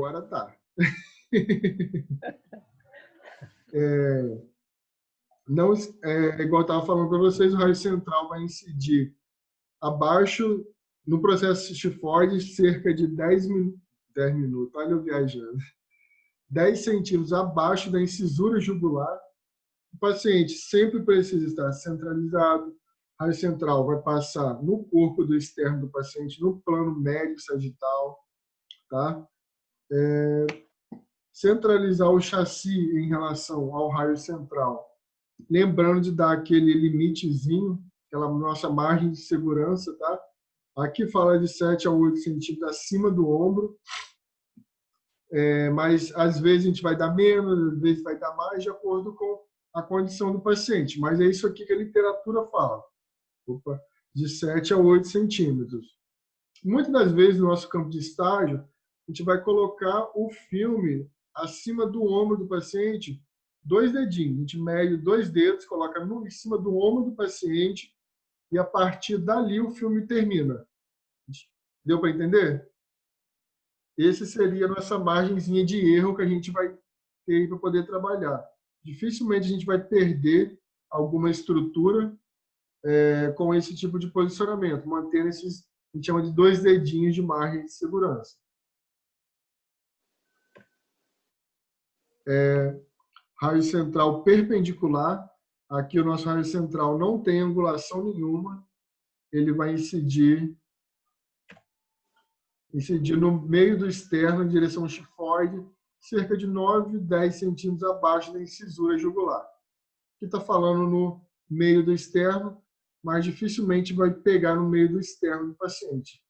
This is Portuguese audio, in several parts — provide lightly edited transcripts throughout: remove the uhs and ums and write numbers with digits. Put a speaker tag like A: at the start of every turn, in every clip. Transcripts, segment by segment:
A: Agora tá. Não, igual eu estava falando para vocês, o raio central vai incidir abaixo, no processo Stifford, cerca de 10 minutos, olha eu viajando, 10 centímetros abaixo da incisura jugular. O paciente sempre precisa estar centralizado. O raio central vai passar no corpo do externo do paciente, no plano médio sagital, tá? Centralizar o chassi em relação ao raio central, lembrando de dar aquele limitezinho, aquela nossa margem de segurança, tá? Aqui fala de 7 a 8 centímetros acima do ombro, mas às vezes a gente vai dar menos, às vezes vai dar mais, de acordo com a condição do paciente. Mas é isso aqui que a literatura fala, de 7 a 8 centímetros. Muitas das vezes, no nosso campo de estágio, a gente vai colocar o filme acima do ombro do paciente, 2 dedinhos. A gente mede 2 dedos, coloca em cima do ombro do paciente e, a partir dali, o filme termina. Deu para entender? Esse seria a nossa margenzinha de erro que a gente vai ter para poder trabalhar. Dificilmente a gente vai perder alguma estrutura com esse tipo de posicionamento, mantendo esses, a gente chama de 2 dedinhos de margem de segurança. Raio central perpendicular. Aqui o nosso raio central não tem angulação nenhuma. Ele vai incidir no meio do externo, em direção ao chifoide, cerca de 9, 10 centímetros abaixo da incisura jugular. Aqui está falando no meio do externo, mas dificilmente vai pegar no meio do externo do paciente.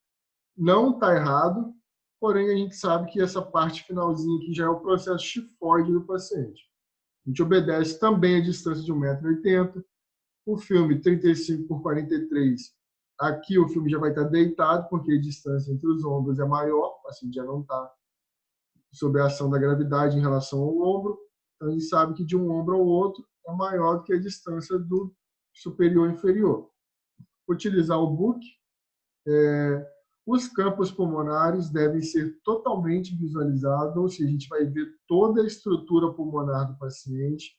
A: Não está errado, porém a gente sabe que essa parte finalzinha aqui já é o processo chifoide do paciente. A gente obedece também a distância de 1,80 m. O filme 35 por 43, aqui o filme já vai estar deitado, porque a distância entre os ombros é maior, o paciente já não está sob a ação da gravidade em relação ao ombro. Então, a gente sabe que de um ombro ao outro é maior do que a distância do superior e inferior. Utilizar o book. Os campos pulmonares devem ser totalmente visualizados, ou seja, a gente vai ver toda a estrutura pulmonar do paciente,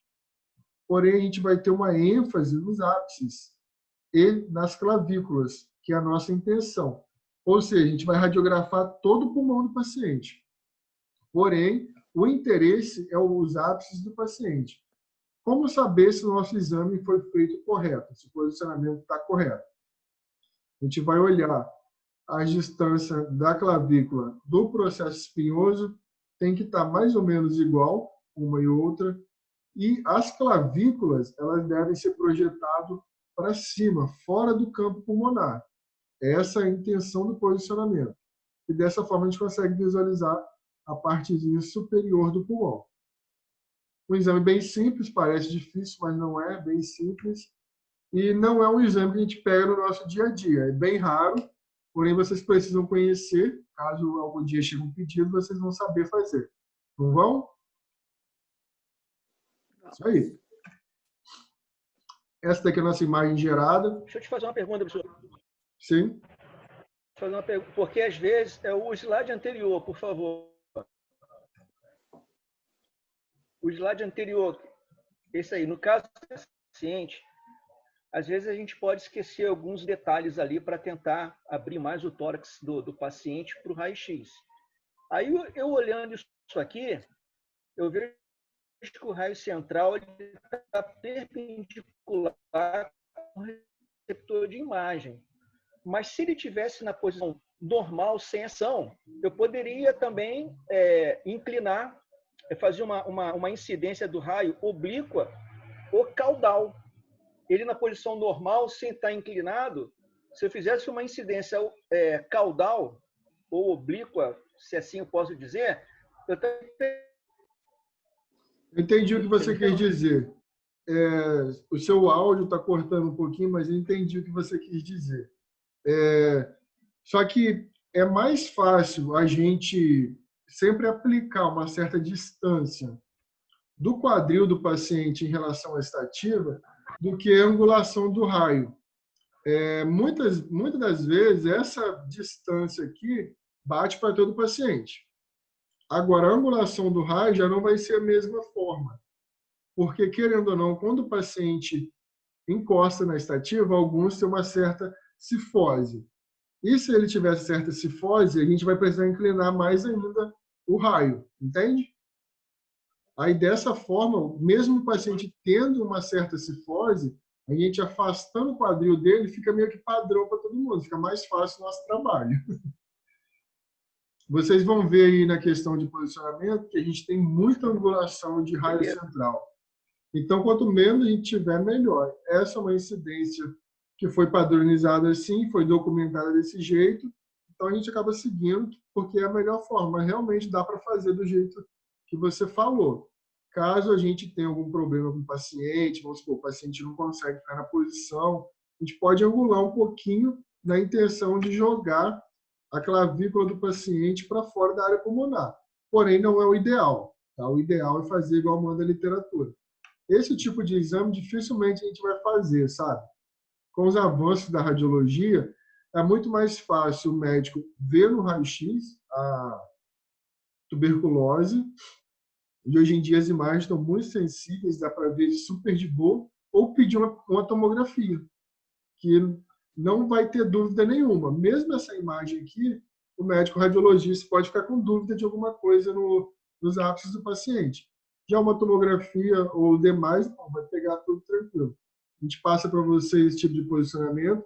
A: porém a gente vai ter uma ênfase nos ápices e nas clavículas, que é a nossa intenção. Ou seja, a gente vai radiografar todo o pulmão do paciente. Porém, o interesse é os ápices do paciente. Como saber se o nosso exame foi feito correto, se o posicionamento está correto? A gente vai olhar a distância da clavícula do processo espinhoso, tem que estar mais ou menos igual, uma e outra, e as clavículas elas devem ser projetadas para cima, fora do campo pulmonar. Essa é a intenção do posicionamento. E dessa forma a gente consegue visualizar a partezinha superior do pulmão. Um exame bem simples, parece difícil, mas não é, bem simples. E não é um exame que a gente pega no nosso dia a dia. É bem raro, porém vocês precisam conhecer. Caso algum dia chegue um pedido, vocês vão saber fazer. Não vão? Isso aí. Essa daqui é a nossa imagem gerada.
B: Deixa eu te fazer uma pergunta, professor.
A: Sim.
B: Fazer uma pergunta, porque às vezes é o slide anterior, por favor. O slide anterior, esse aí, no caso do paciente, às vezes a gente pode esquecer alguns detalhes ali para tentar abrir mais o tórax do paciente para o raio-x. Aí eu olhando isso aqui, eu vejo que o raio central está perpendicular ao receptor de imagem. Mas se ele tivesse na posição normal, sem ação, eu poderia também inclinar, fazer uma incidência do raio oblíqua ou caudal. Ele na posição normal, sem estar inclinado, se eu fizesse uma incidência caudal ou oblíqua, se assim eu posso dizer, eu
A: entendi o que você quis dizer. O seu áudio está cortando um pouquinho, mas eu entendi o que você quis dizer. Só que é mais fácil a gente sempre aplicar uma certa distância do quadril do paciente em relação à estativa do que a angulação do raio. Muitas das vezes, essa distância aqui bate para todo paciente. Agora, a angulação do raio já não vai ser a mesma forma, porque, querendo ou não, quando o paciente encosta na estativa, alguns têm uma certa cifose. E se ele tiver certa cifose, a gente vai precisar inclinar mais ainda o raio, entende? Aí, dessa forma, mesmo o paciente tendo uma certa cifose, a gente afastando o quadril dele, fica meio que padrão para todo mundo, fica mais fácil o nosso trabalho. Vocês vão ver aí na questão de posicionamento que a gente tem muita angulação de raio central. Então, quanto menos a gente tiver, melhor. Essa é uma incidência que foi padronizada assim, foi documentada desse jeito, então a gente acaba seguindo, porque é a melhor forma. Realmente dá para fazer do jeito que você falou. Caso a gente tenha algum problema com o paciente, vamos supor, o paciente não consegue ficar na posição, a gente pode angular um pouquinho na intenção de jogar a clavícula do paciente para fora da área pulmonar. Porém, não é o ideal. Tá? O ideal é fazer igual manda a literatura. Esse tipo de exame dificilmente a gente vai fazer, sabe? Com os avanços da radiologia, é muito mais fácil o médico ver no raio-x a tuberculose, e hoje em dia as imagens estão muito sensíveis, dá para ver super de boa, ou pedir uma tomografia, que não vai ter dúvida nenhuma. Mesmo essa imagem aqui, o médico radiologista pode ficar com dúvida de alguma coisa nos ápices do paciente. Já uma tomografia ou demais, não, vai pegar tudo tranquilo. A gente passa para vocês esse tipo de posicionamento,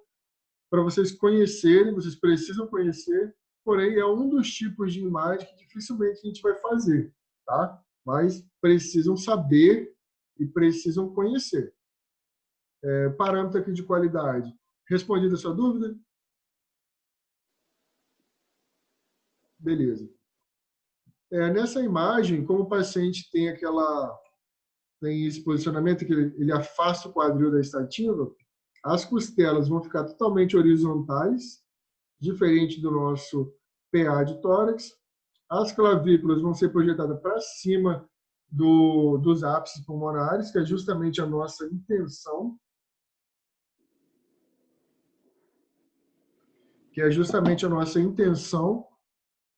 A: para vocês conhecerem, vocês precisam conhecer, porém é um dos tipos de imagem que dificilmente a gente vai fazer, tá? Mas precisam saber e precisam conhecer. Parâmetro aqui de qualidade. Respondida a sua dúvida? Beleza. Nessa imagem, como o paciente tem esse posicionamento que ele afasta o quadril da estativa, as costelas vão ficar totalmente horizontais, diferente do nosso PA de tórax. As clavículas vão ser projetadas para cima dos ápices pulmonares, que é justamente a nossa intenção.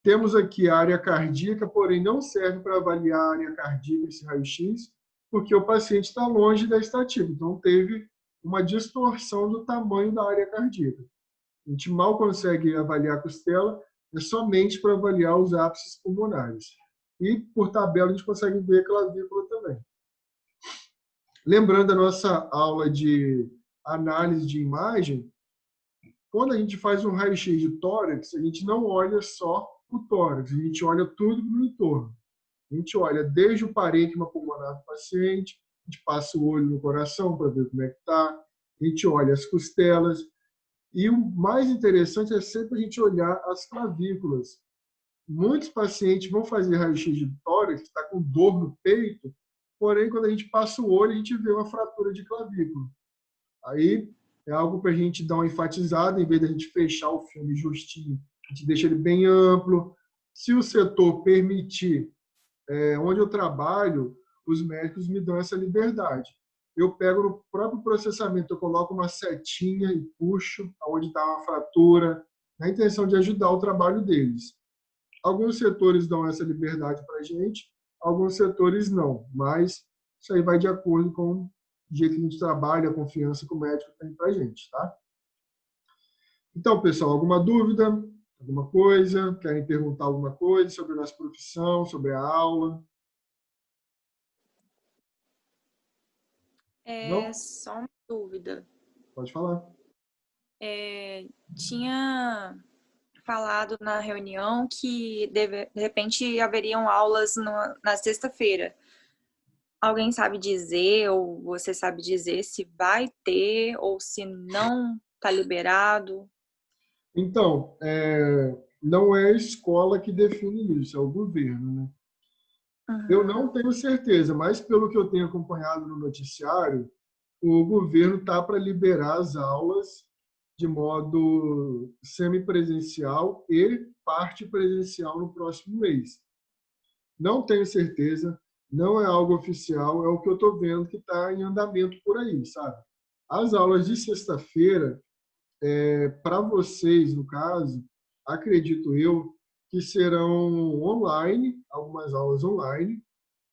A: Temos aqui a área cardíaca, porém não serve para avaliar a área cardíaca, esse raio-x, porque o paciente está longe da estativa. Então, teve uma distorção do tamanho da área cardíaca. A gente mal consegue avaliar a costela, é somente para avaliar os ápices pulmonares. E, por tabela, a gente consegue ver a clavícula também. Lembrando a nossa aula de análise de imagem, quando a gente faz um raio-x de tórax, a gente não olha só o tórax, a gente olha tudo no entorno. A gente olha desde o parênquima pulmonar do paciente, a gente passa o olho no coração para ver como é que está, a gente olha as costelas, e o mais interessante é sempre a gente olhar as clavículas. Muitos pacientes vão fazer raio-x de tórax, está com dor no peito, porém, quando a gente passa o olho, a gente vê uma fratura de clavícula. Aí é algo para a gente dar uma enfatizada, em vez de a gente fechar o filme justinho, a gente deixa ele bem amplo. Se o setor permitir, onde eu trabalho, os médicos me dão essa liberdade. Eu pego no próprio processamento, eu coloco uma setinha e puxo onde está uma fratura, na intenção de ajudar o trabalho deles. Alguns setores dão essa liberdade para a gente, alguns setores não, mas isso aí vai de acordo com o jeito que a gente trabalha, a confiança que o médico tem para a gente, tá? Então, pessoal, alguma dúvida? Alguma coisa? Querem perguntar alguma coisa sobre a nossa profissão, sobre a aula? Não?
C: Só uma dúvida.
A: Pode falar.
C: Tinha falado na reunião que de repente haveriam aulas na sexta-feira. Alguém sabe dizer, ou você sabe dizer se vai ter ou se não está liberado?
A: Então, não é a escola que define isso, é o governo, né?
C: Uhum.
A: Eu não tenho certeza, mas pelo que eu tenho acompanhado no noticiário, o governo está para liberar as aulas de modo semipresencial e parte presencial no próximo mês. Não tenho certeza, não é algo oficial, é o que eu estou vendo que está em andamento por aí, sabe? As aulas de sexta-feira, para vocês, no caso, acredito eu, que serão online, algumas aulas online,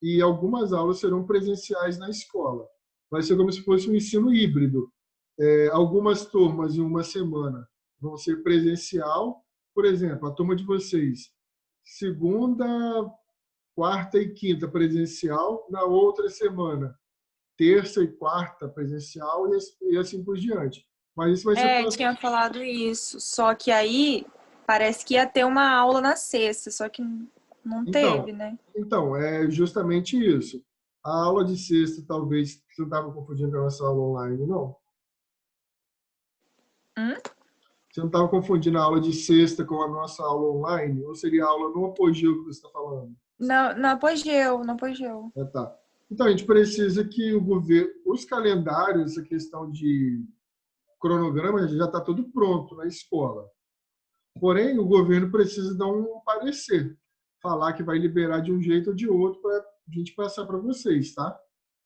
A: e algumas aulas serão presenciais na escola. Vai ser como se fosse um ensino híbrido. Algumas turmas em uma semana vão ser presencial. Por exemplo, a turma de vocês, segunda, quarta e quinta presencial, na outra semana, terça e quarta presencial e assim por diante. Mas isso vai ser...
C: tinha falado isso. Só que aí parece que ia ter uma aula na sexta, só que não teve, né?
A: Então, é justamente isso. A aula de sexta, talvez, você não estava confundindo com a nossa aula online, não? Você não estava confundindo a aula de sexta com a nossa aula online? Ou seria a aula no apogeu que você está falando?
C: Não, no apogeu.
A: Tá. Então, a gente precisa que o governo, os calendários, essa questão de cronograma, já está tudo pronto na escola. Porém, o governo precisa dar um parecer, falar que vai liberar de um jeito ou de outro para a gente passar para vocês, tá?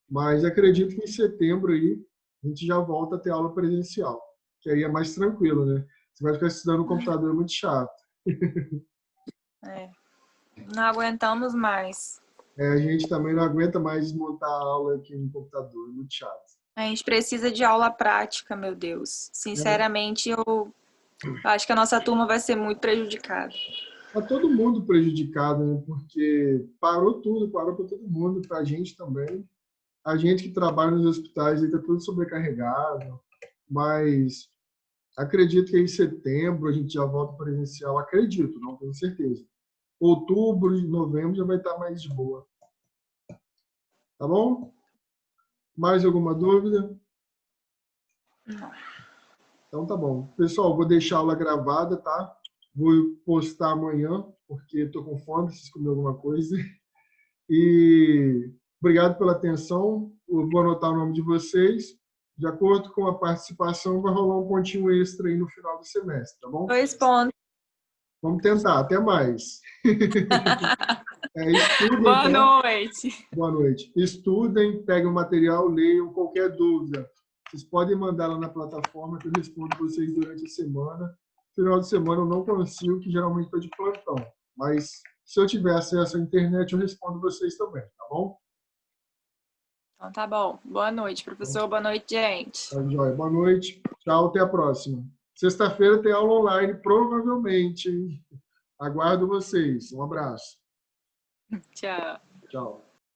A: Mas acredito que em setembro aí a gente já volta a ter aula presencial, que aí é mais tranquilo, né? Você vai ficar estudando no computador, é muito chato.
C: Não aguentamos mais.
A: A gente também não aguenta mais montar a aula aqui no computador, é muito chato.
C: A gente precisa de aula prática, meu Deus. Sinceramente, eu acho que a nossa turma vai ser muito prejudicada.
A: Está todo mundo prejudicado, né? Porque parou tudo, parou para todo mundo, para a gente também. A gente que trabalha nos hospitais está tudo sobrecarregado, mas acredito que em setembro a gente já volta presencial. Acredito, não tenho certeza. Outubro, novembro já vai estar mais de boa. Tá bom? Mais alguma dúvida?
C: Não.
A: Então tá bom. Pessoal, vou deixar a aula gravada, tá? Vou postar amanhã, porque estou com fome, preciso comer alguma coisa. E obrigado pela atenção. Eu vou anotar o nome de vocês. De acordo com a participação, vai rolar um pontinho extra aí no final do semestre, tá bom?
C: 2 pontos.
A: Vamos tentar. Até mais. Estudem,
C: Boa noite.
A: Boa noite. Estudem, peguem o material, leiam. Qualquer dúvida, vocês podem mandar lá na plataforma que eu respondo vocês durante a semana. Final de semana eu não consigo, que geralmente estou de plantão. Mas se eu tiver acesso à internet, eu respondo vocês também, tá bom?
C: Então tá bom. Boa noite, professor. Boa noite, gente.
A: Tá, joia. Boa noite. Tchau, até a próxima. Sexta-feira tem aula online, provavelmente. Aguardo vocês. Um abraço.
C: Tchau.
A: Tchau.